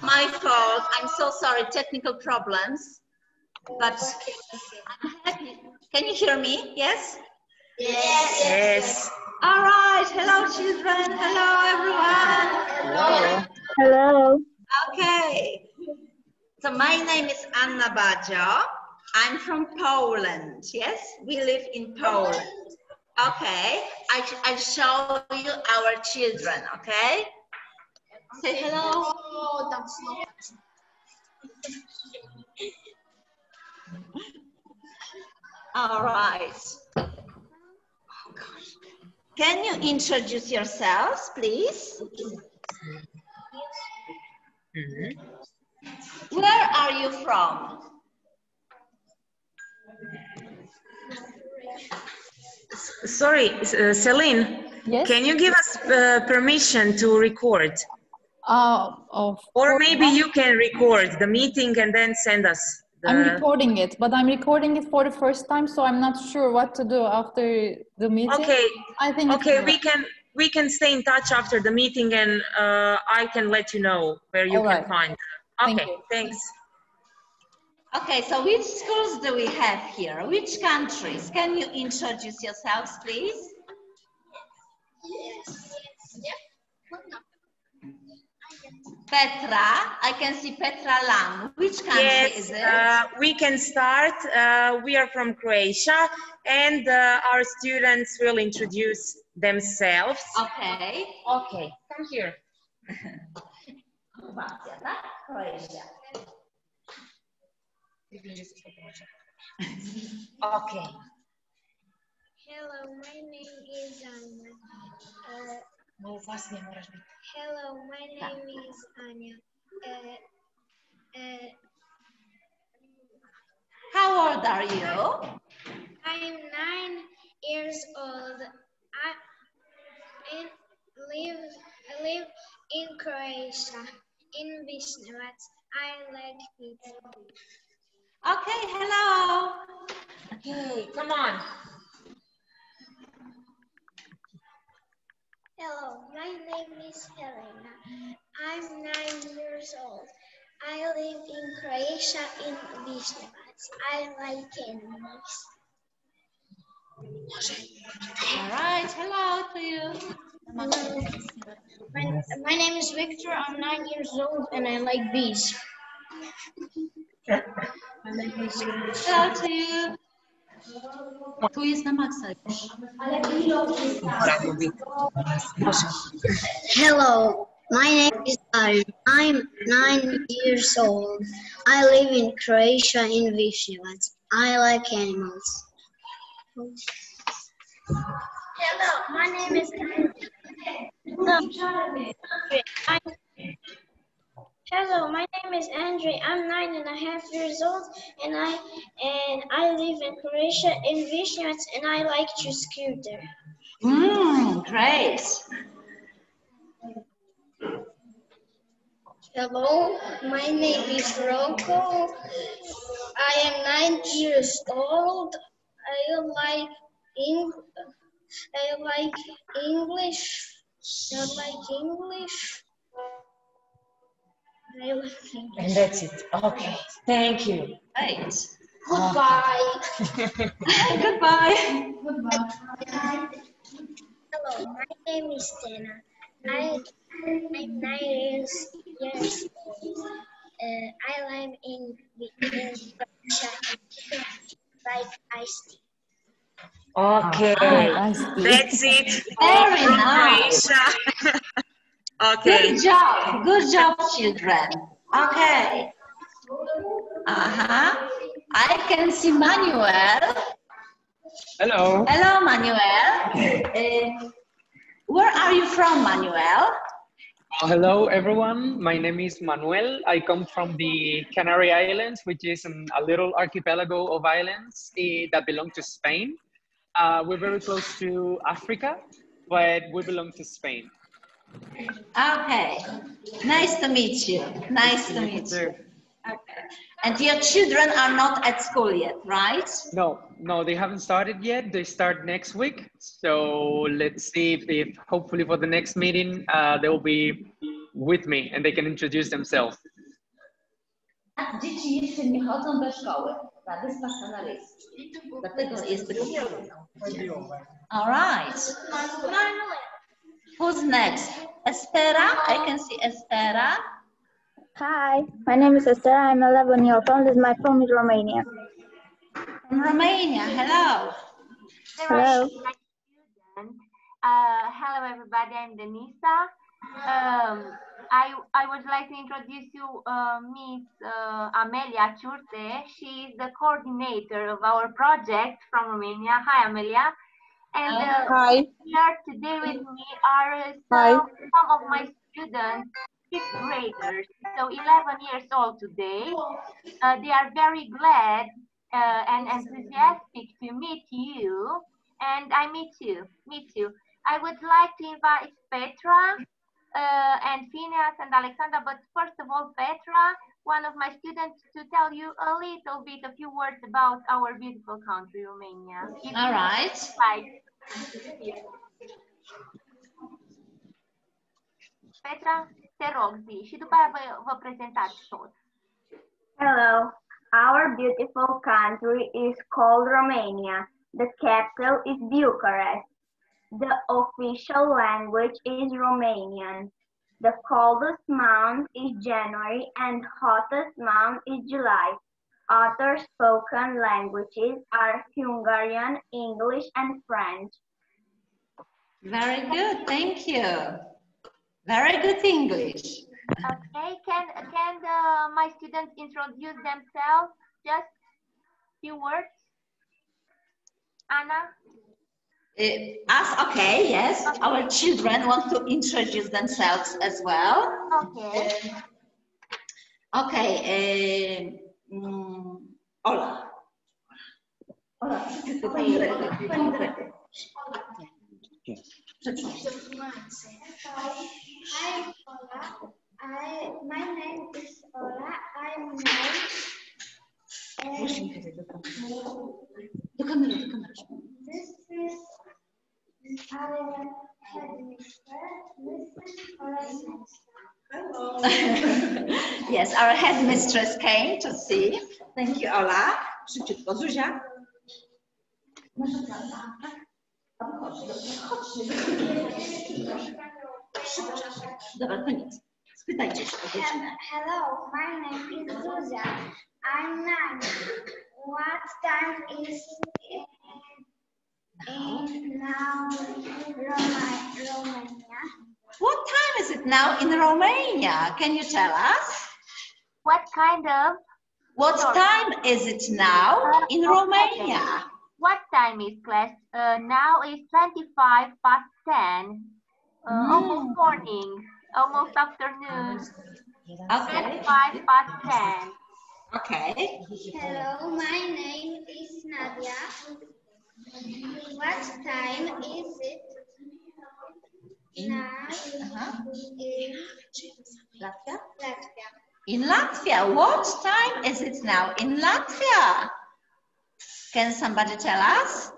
my fault. I'm so sorry, technical problems. But I'm happy. Can you hear me? Yes? Yes. Yes. All right. Hello, children. Hello, everyone. Hello. Hello. Okay. So my name is Ana Andrić. I'm from Poland. Yes, we live in Poland. Okay. I'll show you our children. Okay. Say hello. All right. Oh, gosh. Can you introduce yourselves, please? Where are you from? Sorry, Celine, Yes. can you give us permission to record? Or maybe you can record the meeting and then send us the... I'm recording it, but I'm recording it for the first time, so I'm not sure what to do after the meeting. Okay, I think okay, we can stay in touch after the meeting, and I can let you know where you can find. Okay, thanks. Okay, so which schools do we have here? Which countries? Can you introduce yourselves, please? Yes. Petra, I can see Petra Lang. Which country is it? We can start. We are from Croatia, and our students will introduce themselves. Okay. Okay, come here. Croatia. Okay. Hello, my name is Anya. Hello, my name is Anya. How old are you? I'm 9 years old. I live in Croatia, in Višnjevac. I like it. Okay, hello. Okay, come on. Hello, my name is Helena. I'm 9 years old. I live in Croatia, in Višnjevac. I like animals. All right, hello to you. My name is Victor. I'm 9 years old and I like bees. Hello to you. Tu jest na maksa. Hello, my name is Arjen. I'm 9 years old. I live in Croatia, in Višnjevac. I like animals. Hello, my name is Hello, my name is Andrić. I'm 9.5 years old, and I live in Croatia, in Višnjevac, and I like to scooter. Great. Hello, my name is Rocco. I am 9 years old. I like English. I like English. And that's it. Okay, thank you. Great. Goodbye. Goodbye. Hello, my name is Tena. I'm 9 years old. I live in Croatia, like iced tea. Okay, that's it. Very From nice. Croatia. Okay. Good job, children. Okay. I can see Manuel. Hello. Hello, Manuel. Where are you from, Manuel? Hello, everyone. My name is Manuel. I come from the Canary Islands, which is a little archipelago of islands that belong to Spain. We're very close to Africa, but we belong to Spain. Okay. Nice to meet you. Nice to meet you. Okay. And your children are not at school yet, right? No, they haven't started yet. They start next week. So let's see if hopefully for the next meeting, they will be with me and they can introduce themselves. Dzieci jeszcze nie chodzą do szkoły na Wyspach Kanaryjskich. Dlatego jest tego problem. All right. Who's next? Estera? I can see Estera. Hi, my name is Esther. I'm 11 years old. My home is Romania. From Romania. Hello. Hello. Hello everybody, I'm Denisa. I would like to introduce you Miss Amelia Ciurte. She is the coordinator of our project from Romania. Hi Amelia. And Hi. here today with me are some of my students, 5th graders, so 11 years old today. They are very glad and enthusiastic to meet you, and I meet you. I would like to invite Petra and Phineas and Alexandra, but first of all, Petra, one of my students, to tell you a little bit, a few words about our beautiful country, Romania. All right. Petra, te rog, zi, și după aia vă prezentați tot. Hello. Our beautiful country is called Romania. The capital is Bucharest. The official language is Romanian. The coldest month is January and hottest month is July. Other spoken languages are Hungarian, English, and French. Very good, thank you. Very good English. Okay, can my students introduce themselves? Just few words. Anna? Okay, yes. Okay. Our children want to introduce themselves as well. Okay. Okay. Ola. Ola. Hi, Ola. My name is Ola. I'm 9. This is our headmistress, Yes, our headmistress came to see. Thank you, Ola. Szybciutko, Zuzia. Dobra, to nic. Spytajcie się o godzinę. Hello, my name is Zuzia. I'm 9. What time is now in Romania? What time is it now in Romania? Can you tell us? What kind of? What time is it now in Romania? What time is class? Now is 25 past 10. Almost morning, almost afternoon. Okay. 25 past 10. Okay. Hello, my name is Nadia. What time is it now in Latvia? Latvia? In Latvia. What time is it now in Latvia? Can somebody tell us?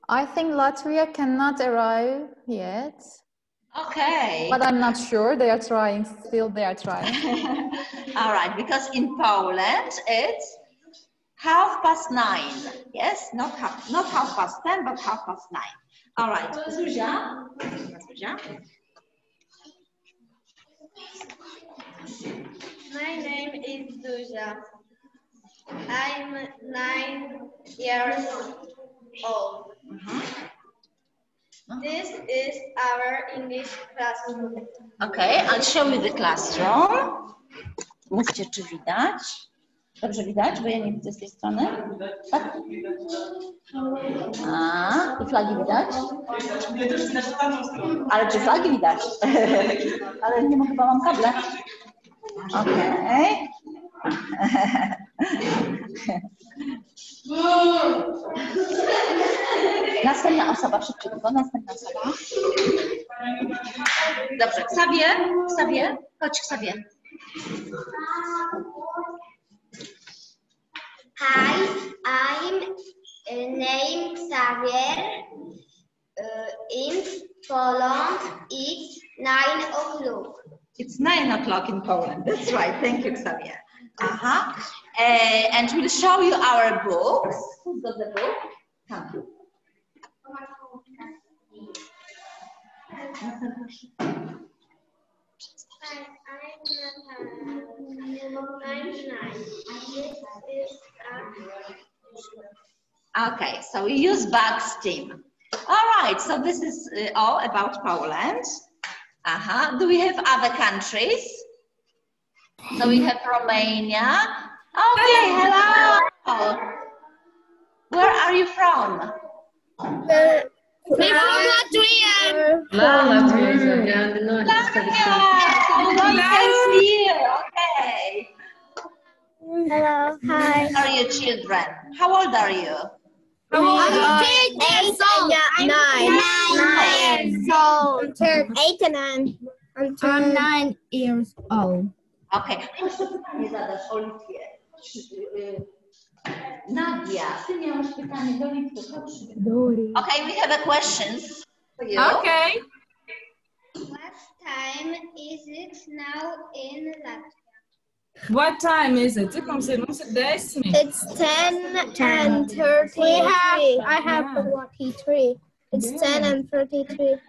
I think Latvia cannot arrive yet. Okay. But I'm not sure. They are trying. Still, they are trying. All right, because in Poland it's 9:30. Yes, not half past 10, but 9:30. All right, Zuzia. My name is Zuzia. I'm 9 years old. This is our English classroom. Okay, I'll show you the classroom. Mówcie, czy widać. Dobrze widać, bo ja nie widzę z tej strony. Tak? A, i flagi widać? Ale czy flagi widać? Ale nie ma, chyba mam kable. Okej. Następna osoba, szybciutko, następna osoba. Dobrze, Xavier, chodź Xavier. Hi, I'm named Xavier. In Poland, it's 9 o'clock. It's 9 o'clock in Poland. That's right. Thank you, Xavier. And we'll show you our books. Who's got the book? Come. Okay, so we use bug steam. All right, so this is all about Poland. Do we have other countries? So we have Romania. Okay, hello. Where are you from? We're from Latvia. Latvia. So long time see you. Okay. Hello, hi. How are your children? How old are you? I'm 8 years old. 9 years old. 8 and 9. I'm 9 years old. Okay. Nadia, okay, we have a questions for you. Okay. What time is it now in Latvia? What time is it? Cik mums ir 10. It's 10:33. I have 43. It's 10:33.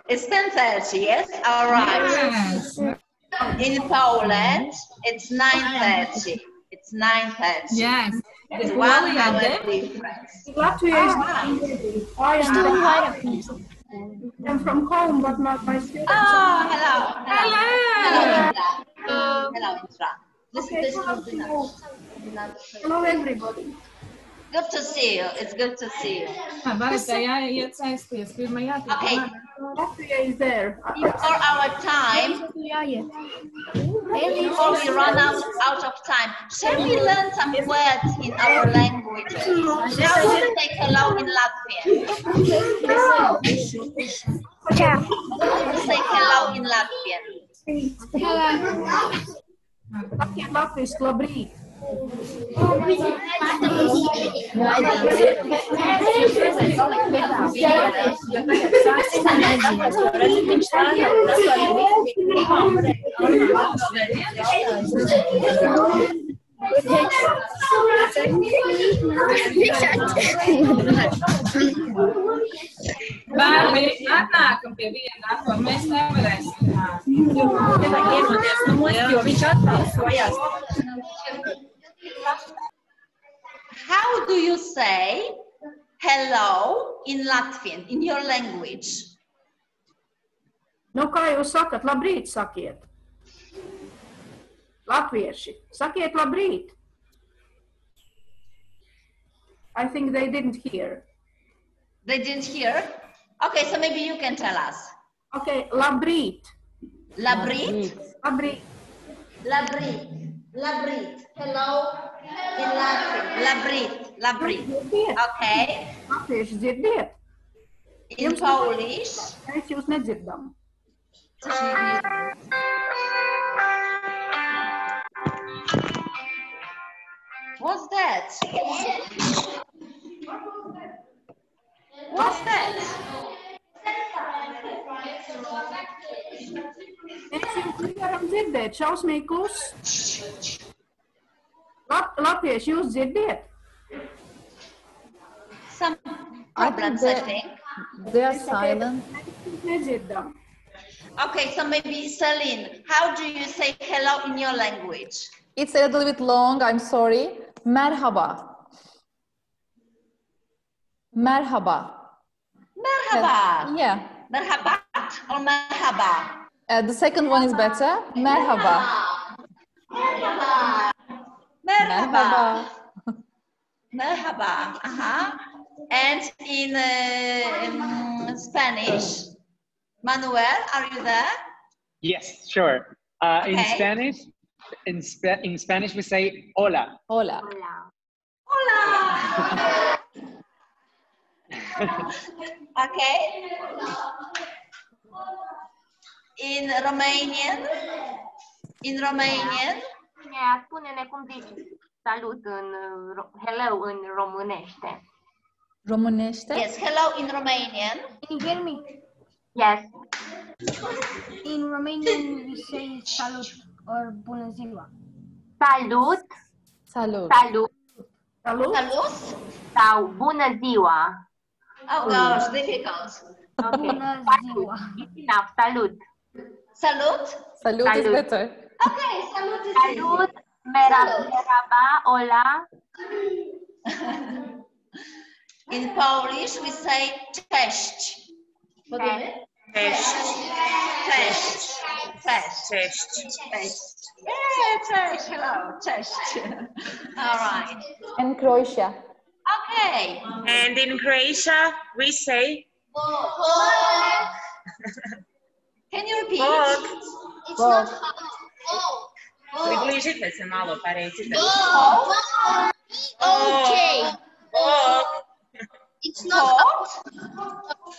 It's 10:30, yes? All right. Yes. In Poland, it's 9:30. It's 9:30. Yes. It's 1 hour difference. Latvia is 9:30. I'm from home, but not my students. Oh, hello. Hello. Hello, Indra. Hello, everybody. Good to see you. It's good to see you. Okay. Latvia is there. For our time, before we run out of time, shall we learn some words in our language? How do you say hello in Latvian? How do you say hello in Latvian? Latvijas labrīt. Bērni, atnākam pie viena, mēs nevarēsim. Jo viņš atbalsojās. How do you say hello in Latvian, in your language? Nu, kā jūs sakat, labrīt sakiet. Latvieši, sakiet labrīt. I think they didn't hear. They didn't hear? Okay, so maybe you can tell us. Okay, labrīt. Labrīt? Labrīt. Labrīt. Labrīt. Hello in Latvian. Labrīt. Labrīt. Okay. Latvieši dzirdiet? In Polish? Mēs jūs nedzirdam. What's that? What's that? Mēs jūs nevaram dzirdēt, šausmīgi kluss. Latvieši, jūs dzirdiet? Some problems, I think. They are silent. Nedzirdam. Okay, so maybe Celine, how do you say hello in your language? It's a little bit long, I'm sorry. Merhaba. Merhaba. Merhaba. Yeah. Merhaba or merhaba? The second one is better. Merhaba. Merhaba. Merhaba. Merhaba. And in Spanish, Manuel, are you there? Yes, sure. Okay. In Spanish we say hola. Hola. Hola. Okay. In Romanian? Spune-ne cum zici salut în hello în românește. Românește? Yes, hello in Romanian. Can you hear me? Yes. In Romanian we say salut or bună ziua. Salut. Salut. Salut. Salut. Salut. Sau bună ziua. Oh gosh, difficult. Okay. Bună ziua. It's enough. Salut. Salut. Salut is Salut. better. Okay, salut is Salut. Merhaba. Hola. In Polish, we say cześć. What do you mean? Cześć. Cześć. Cześć. Cześć. Cześć. Yeah, cześć. Hello, cześć. All right. And Croatia. Okay. And in Croatia, we say Can you repeat? bog. It's Bog. Približite se malo pa recite. Okay. Bog. It's not.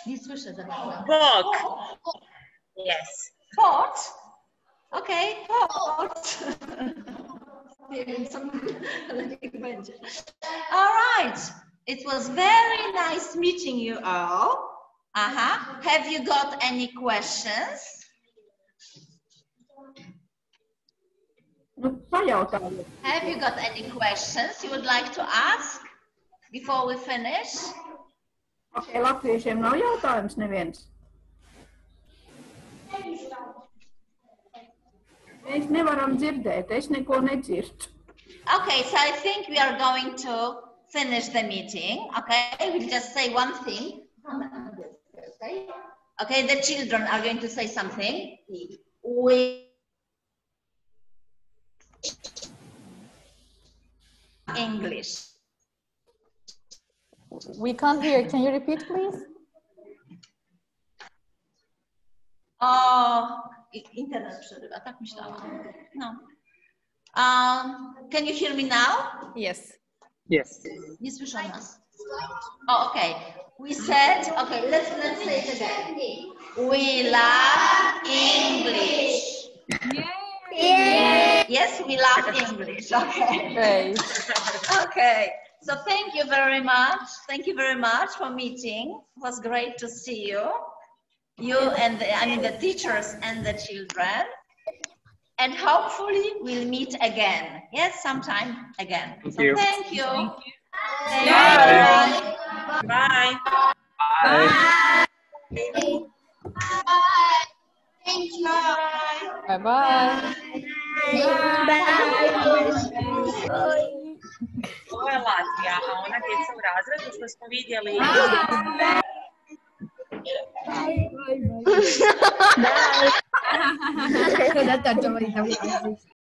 Nie słyszę za bardzo. Bog. Yes. Pot. Okay, pot. All right. It was very nice meeting you all. Have you got any questions? Have you got any questions you would like to ask before we finish? Okei, latviešiem nav jautājums neviens. Mēs nevaram dzirdēt, es neko nedzirdu. Okay, so I think we are going to finish the meeting. Okay, we'll just say one thing. Okay, the children are going to say something. We English. We can't hear. Can you repeat, please? Internet przerywa, tak myślałam. No. Can you hear me now? Yes. Yes. Nie słyszą nas. Oh, okay. We said, okay, let's say it again. We love English. Yeah. Yes, we love English. Okay. Great. Okay. So thank you very much. Thank you very much for meeting. It was great to see you. You and the teachers and the children. And hopefully we'll meet again. Yes, sometime again. Thank So you. thank you. Thank Bye. you. Bye. Bye. Thank you. Bye-bye. Ovo je Latvija, a ona djeca u razredu što smo vidjeli. Bye.